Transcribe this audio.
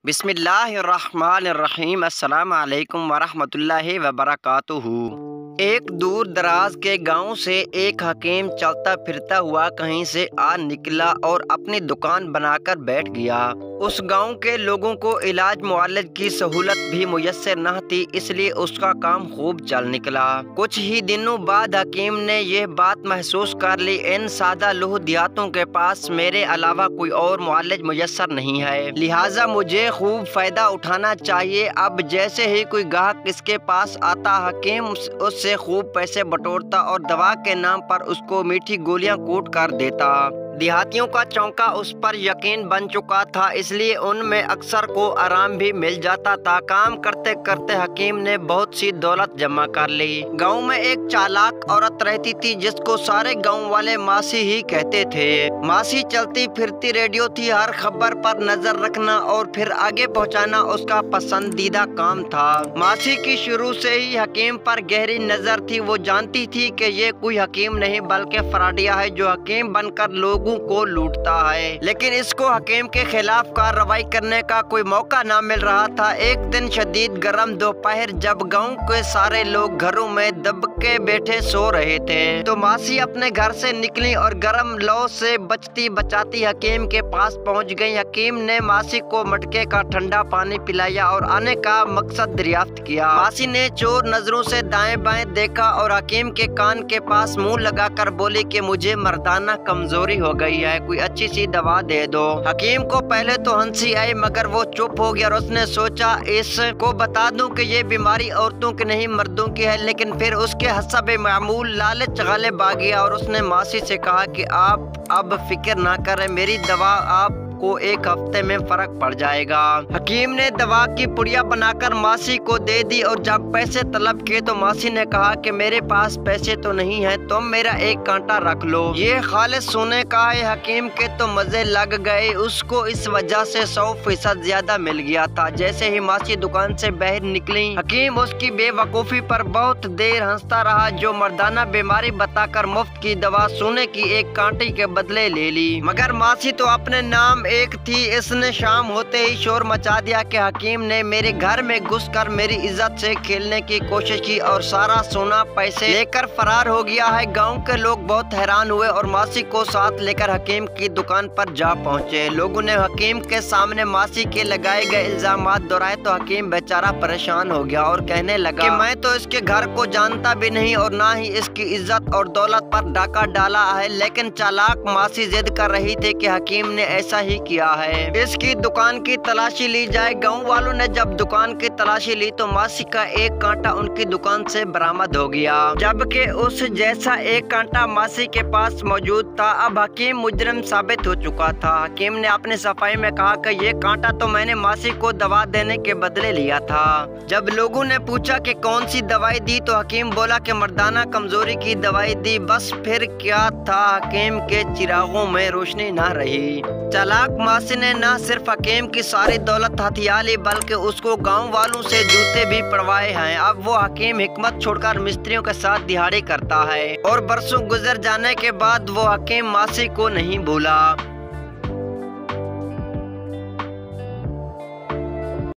बिस्मिल्लाहिर्रहमानिर्रहीम। अस्सलाम वालेकुम वरहमतुल्लाहि वबरकातुहू। एक दूर दराज के गांव से एक हकीम चलता फिरता हुआ कहीं से आ निकला और अपनी दुकान बनाकर बैठ गया। उस गांव के लोगों को इलाज मुआलज की सहूलत भी मुयस्सर न थी, इसलिए उसका काम खूब चल निकला। कुछ ही दिनों बाद हकीम ने यह बात महसूस कर ली, इन सादा लूह देहातों के पास मेरे अलावा कोई और मुआलज मुयस्सर नहीं है, लिहाजा मुझे खूब फायदा उठाना चाहिए। अब जैसे ही कोई ग्राहक इसके पास आता, हकीम उससे खूब पैसे बटोरता और दवा के नाम पर उसको मीठी गोलियां कूट कर देता। देहातियों का चौंका उस पर यकीन बन चुका था, इसलिए उनमें अक्सर को आराम भी मिल जाता था। काम करते करते हकीम ने बहुत सी दौलत जमा कर ली। गांव में एक चालाक औरत रहती थी जिसको सारे गांव वाले मासी ही कहते थे। मासी चलती फिरती रेडियो थी, हर खबर पर नजर रखना और फिर आगे पहुंचाना उसका पसंदीदा काम था। मासी की शुरू से ही हकीम पर गहरी नजर थी। वो जानती थी कि ये कोई हकीम नहीं बल्कि फराडिया है जो हकीम बनकर लोगों को लूटता है, लेकिन इसको हकीम के खिलाफ कार्रवाई करने का कोई मौका ना मिल रहा था। एक दिन शदीद गर्म दोपहर, जब गांव के सारे लोग घरों में दब के बैठे सो रहे थे, तो मासी अपने घर से निकली और गर्म लौ से बचती बचाती हकीम के पास पहुंच गई। हकीम ने मासी को मटके का ठंडा पानी पिलाया और आने का मकसद दरियाफ्त किया। मासी ने चोर नजरों से दाएं बाएं देखा और हकीम के कान के पास मुंह लगाकर बोली कि मुझे मर्दाना कमजोरी हो गई है, कोई अच्छी सी दवा दे दो। हकीम को पहले तो हंसी आई, मगर वो चुप हो गया और उसने सोचा इसको बता दूं कि ये बीमारी औरतों की नहीं मर्दों की है, लेकिन फिर उसके हसबे मामूल लालच गालिब आ गया और उसने मासी से कहा कि आप अब फिक्र ना करें, मेरी दवा आप को एक हफ्ते में फर्क पड़ जाएगा। हकीम ने दवा की पुड़िया बनाकर मासी को दे दी और जब पैसे तलब किए तो मासी ने कहा कि मेरे पास पैसे तो नहीं है, तुम मेरा एक कांटा रख लो, ये खालिस सोने का है। हकीम के तो मजे लग गए, उसको इस वजह से 100% ज्यादा मिल गया था। जैसे ही मासी दुकान से बाहर निकली, हकीम उसकी बेवकूफी पर बहुत देर हंसता रहा। जो मर्दाना बीमारी बताकर मुफ्त की दवा सोने की एक कांटे के बदले ले ली, मगर मासी तो अपने नाम एक थी। इसने शाम होते ही शोर मचा दिया कि हकीम ने मेरे घर में घुसकर मेरी इज्जत से खेलने की कोशिश की और सारा सोना पैसे लेकर फरार हो गया है। गांव के लोग बहुत हैरान हुए और मासी को साथ लेकर हकीम की दुकान पर जा पहुंचे। लोगों ने हकीम के सामने मासी के लगाए गए इल्जामात दोहराए तो हकीम बेचारा परेशान हो गया और कहने लगा कि मैं तो इसके घर को जानता भी नहीं और ना ही इसकी इज्जत और दौलत पर डाका डाला है, लेकिन चालाक मासी जिद कर रही थी कि हकीम ने ऐसा ही किया है, इसकी दुकान की तलाशी ली जाए। गांव वालों ने जब दुकान की तलाशी ली तो मासी का एक कांटा उनकी दुकान से बरामद हो गया, जबकि उस जैसा एक कांटा मासी के पास मौजूद था। अब हकीम मुजरिम साबित हो चुका था। हकीम ने अपनी सफाई में कहा कि ये कांटा तो मैंने मासी को दवा देने के बदले लिया था। जब लोगों ने पूछा कि कौन सी दवाई दी तो हकीम बोला कि मर्दाना कमजोरी की दवाई दी। बस फिर क्या था, हकीम के चिरागों में रोशनी न रही। चालाक मासी ने न सिर्फ हकीम की सारी दौलत हथिया ली बल्कि उसको गांव वालों से जूते भी पड़वाए हैं। अब वो हकीम हिकमत छोड़कर मिस्त्रियों के साथ दिहाड़ी करता है और बरसों गुजर जाने के बाद वो हकीम मासी को नहीं भूला।